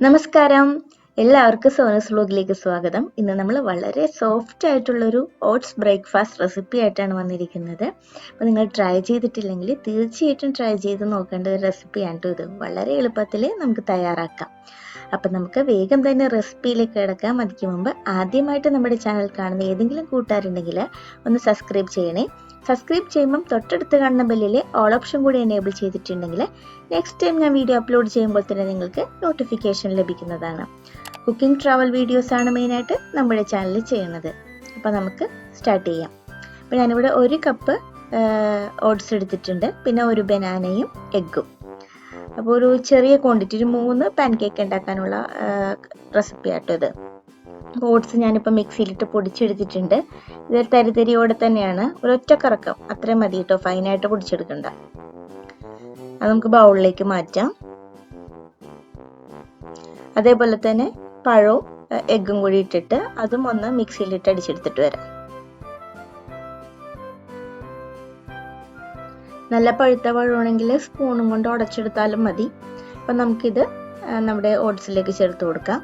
നമസ്കാരം, എല്ലാവർക്കും സോനസ് വ്ലോഗിലേക്ക് സ്വാഗതം. ഇന്ന് നമ്മൾ വളരെ സോഫ്റ്റ് ആയിട്ടുള്ളൊരു ഓട്സ് ബ്രേക്ക്ഫാസ്റ്റ് റെസിപ്പി ആയിട്ടാണ് വന്നിരിക്കുന്നത്. അപ്പോൾ നിങ്ങൾ ട്രൈ ചെയ്തിട്ടില്ലെങ്കിൽ തീർച്ചയായിട്ടും ട്രൈ ചെയ്ത് നോക്കേണ്ട ഒരു റെസിപ്പിയാണ് ഇത്. വളരെ എളുപ്പത്തിൽ നമുക്ക് തയ്യാറാക്കാം. അപ്പം നമുക്ക് വേഗം തന്നെ റെസിപ്പിയിലേക്ക് കിടക്കാം. അതിക്ക് മുമ്പ് ആദ്യമായിട്ട് നമ്മുടെ ചാനൽ കാണുന്ന ഏതെങ്കിലും കൂട്ടുകാരുണ്ടെങ്കിൽ ഒന്ന് സബ്സ്ക്രൈബ് ചെയ്യണേ. സബ്സ്ക്രൈബ് ചെയ്യുമ്പം തൊട്ടടുത്ത് കാണുന്ന ബെല്ലിൽ ഓൾ ഓപ്ഷൻ കൂടി എനേബിൾ ചെയ്തിട്ടുണ്ടെങ്കിൽ നെക്സ്റ്റ് ടൈം ഞാൻ വീഡിയോ അപ്ലോഡ് ചെയ്യുമ്പോൾ തന്നെ നിങ്ങൾക്ക് നോട്ടിഫിക്കേഷൻ ലഭിക്കുന്നതാണ്. കുക്കിംഗ് ട്രാവൽ വീഡിയോസ് ആണ് മെയിനായിട്ട് നമ്മുടെ ചാനലിൽ ചെയ്യുന്നത്. അപ്പോൾ നമുക്ക് സ്റ്റാർട്ട് ചെയ്യാം. അപ്പോൾ ഞാനിവിടെ 1 കപ്പ് ഓട്സ് എടുത്തിട്ടുണ്ട്, പിന്നെ 1 ബനാനയും എഗ്ഗും. അപ്പോൾ ഒരു ചെറിയ ക്വാണ്ടിറ്റി, ഒരു 3 പാൻകേക്ക് ഉണ്ടാക്കാനുള്ള റെസിപ്പി ആട്ടോ ഇത്. അപ്പോൾ ഓട്സ് ഞാനിപ്പോൾ മിക്സിയിലിട്ട് പൊടിച്ചെടുത്തിട്ടുണ്ട്. ഇതൊരു തരിതരിയോടെ തന്നെയാണ്, ഒരൊറ്റ കറക്കം അത്രയും മതി കേട്ടോ, ഫൈനായിട്ട് പൊടിച്ചെടുക്കണ്ട. അത് നമുക്ക് ബൗളിലേക്ക് മാറ്റാം. അതേപോലെ തന്നെ പഴവും എഗ്ഗും കൂടി ഇട്ടിട്ട് അതും ഒന്ന് മിക്സിയിലിട്ട് അടിച്ചെടുത്തിട്ട് വരാം. നല്ല പഴുത്ത പഴമാണെങ്കിൽ സ്പൂണും കൊണ്ട് ഉടച്ചെടുത്താലും മതി. അപ്പം നമുക്കിത് നമ്മുടെ ഓട്സിലേക്ക് ചേർത്ത് കൊടുക്കാം.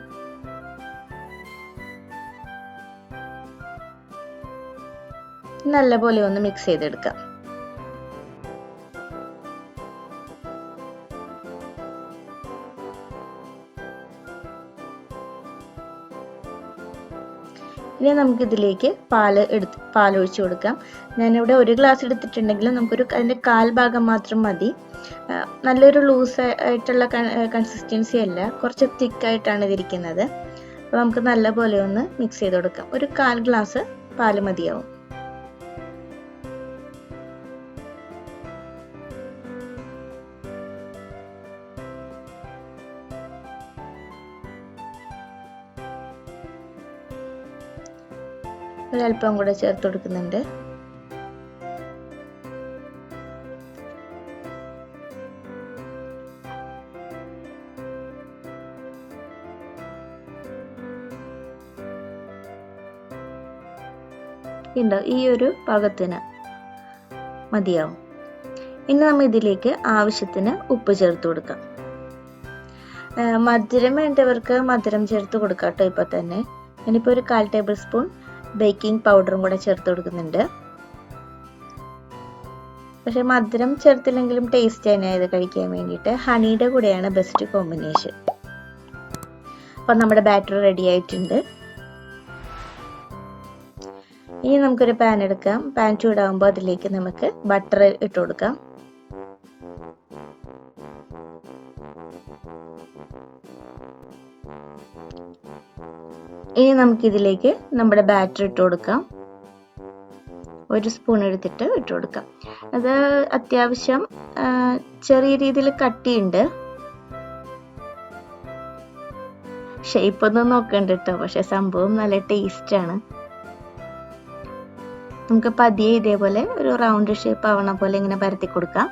നല്ലപോലെ ഒന്ന് മിക്സ് ചെയ്തെടുക്കാം. ഇനി നമുക്കിതിലേക്ക് പാലൊഴിച്ച് കൊടുക്കാം. ഞാനിവിടെ 1 ഗ്ലാസ് എടുത്തിട്ടുണ്ടെങ്കിൽ അതിൻ്റെ 1/4 ഭാഗം മാത്രം മതി. നല്ലൊരു ലൂസ് ആയിട്ടുള്ള കൺസിസ്റ്റൻസി അല്ല, കുറച്ച് തിക്കായിട്ടാണ് ഇതിരിക്കുന്നത്. അപ്പോൾ നമുക്ക് നല്ലപോലെ ഒന്ന് മിക്സ് ചെയ്ത് കൊടുക്കാം. ഒരു 1/4 ഗ്ലാസ് പാല് മതിയാവും. ഒരല്പം കൂടെ ചേർത്ത് കൊടുക്കുന്നുണ്ട്. ഉണ്ടോ, ഈ ഒരു പാകത്തിന് മതിയാവും. ഇനി നമ്മൾ ഇതിലേക്ക് ആവശ്യത്തിന് ഉപ്പ് ചേർത്ത് കൊടുക്കാം. മധുരം വേണ്ടവർക്ക് മധുരം ചേർത്ത് കൊടുക്കാം കേട്ടോ. ഇപ്പോൾ തന്നെ ഞാനിപ്പോൾ ഒരു 1/4 ടേബിൾ സ്പൂൺ ബേക്കിംഗ് പൗഡറും കൂടെ ചേർത്ത് കൊടുക്കുന്നുണ്ട്. പക്ഷെ മധുരം ചേർത്തില്ലെങ്കിലും ടേസ്റ്റ് തന്നെയാണ് ഇത് കഴിക്കാൻ വേണ്ടിയിട്ട്. ഹണിയുടെ കൂടെയാണ് ബെസ്റ്റ് കോമ്പിനേഷൻ. അപ്പം നമ്മുടെ ബാറ്റർ റെഡി ആയിട്ടുണ്ട്. ഇനി നമുക്കൊരു പാൻ എടുക്കാം. പാൻ ചൂടാകുമ്പോൾ അതിലേക്ക് നമുക്ക് ബട്ടർ ഇട്ട് കൊടുക്കാം. ഇനി നമുക്കിതിലേക്ക് നമ്മുടെ ബാറ്റർ ഇട്ട് കൊടുക്കാം. 1 സ്പൂൺ എടുത്തിട്ട് ഇട്ട് കൊടുക്കാം. അത് അത്യാവശ്യം ചെറിയ രീതിയിൽ കട്ടിയുണ്ട്. ഷേപ്പ് ഒന്നും നോക്കണ്ട കേട്ടോ, പക്ഷെ സംഭവം നല്ല ടേസ്റ്റാണ്. നമുക്ക് പതിയെ ഇതേപോലെ ഒരു റൗണ്ട് ഷേപ്പ് ആവണ പോലെ ഇങ്ങനെ പരത്തി കൊടുക്കാം.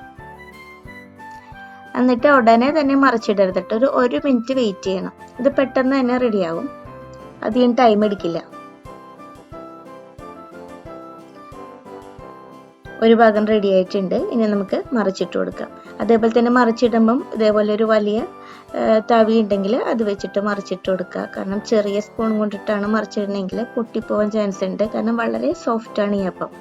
എന്നിട്ട് ഉടനെ തന്നെ മറിച്ചിടരുത് കേട്ടോ. ഒരു 1 മിനിറ്റ് വെയിറ്റ് ചെയ്യണം. ഇത് പെട്ടെന്ന് തന്നെ റെഡിയാവും, അധികം ടൈം എടുക്കില്ല. ഒരു ഭാഗം റെഡി ആയിട്ടുണ്ട്. ഇനി നമുക്ക് മറിച്ചിട്ട് കൊടുക്കാം. അതേപോലെ തന്നെ മറിച്ചിടുമ്പം ഇതേപോലെ ഒരു വലിയ തവി ഉണ്ടെങ്കിൽ അത് വെച്ചിട്ട് മറിച്ചിട്ട് കൊടുക്കുക. കാരണം ചെറിയ സ്പൂൺ കൊണ്ടിട്ടാണ് മറിച്ചിടണമെങ്കിൽ പൊട്ടിപ്പോവാൻ ചാൻസ് ഉണ്ട്. കാരണം വളരെ സോഫ്റ്റ് ആണ് ഈ അപ്പം.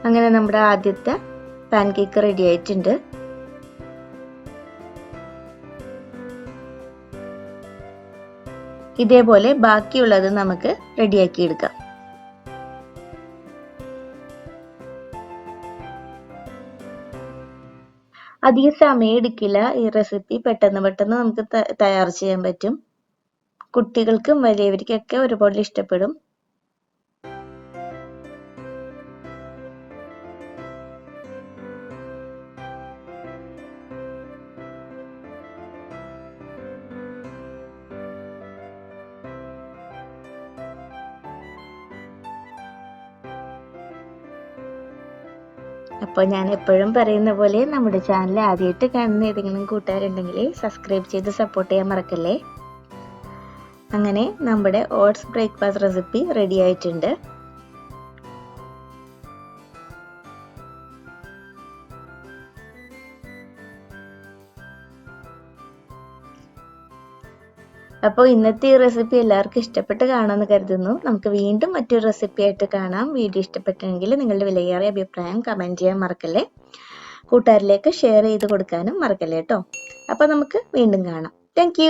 അങ്ങനെ നമ്മുടെ ആദ്യത്തെ പാൻകേക്ക് റെഡി ആയിട്ടുണ്ട്. ഇതേപോലെ ബാക്കിയുള്ളത് നമുക്ക് റെഡിയാക്കി എടുക്കാം. അധികം സമയം എടുക്കില്ല. ഈ റെസിപ്പി പെട്ടെന്ന് നമുക്ക് തയ്യാർ ചെയ്യാൻ പറ്റും. കുട്ടികൾക്കും വലിയവർക്കൊക്കെ ഒരുപോലെ ഇഷ്ടപ്പെടും. അപ്പോൾ ഞാൻ എപ്പോഴും പറയുന്ന പോലെ നമ്മുടെ ചാനൽ ആദ്യമായിട്ട് കാണുന്ന ഏതെങ്കിലും കൂട്ടുകാരുണ്ടെങ്കിൽ സബ്സ്ക്രൈബ് ചെയ്ത് സപ്പോർട്ട് ചെയ്യാൻ മറക്കല്ലേ. അങ്ങനെ നമ്മുടെ ഓട്സ് ബ്രേക്ക്ഫാസ്റ്റ് റെസിപ്പി റെഡി ആയിട്ടുണ്ട്. അപ്പോൾ ഇന്നത്തെ ഈ റെസിപ്പി എല്ലാവർക്കും ഇഷ്ടപ്പെട്ട് കാണാമെന്ന് കരുതുന്നു. നമുക്ക് വീണ്ടും മറ്റൊരു റെസിപ്പി ആയിട്ട് കാണാം. വീഡിയോ ഇഷ്ടപ്പെട്ടെങ്കിൽ നിങ്ങളുടെ വിലയേറിയ അഭിപ്രായം കമൻറ്റ് ചെയ്യാൻ മറക്കല്ലേ. കൂട്ടുകാരിലേക്ക് ഷെയർ ചെയ്ത് കൊടുക്കാനും മറക്കല്ലേ കേട്ടോ. അപ്പോൾ നമുക്ക് വീണ്ടും കാണാം. താങ്ക്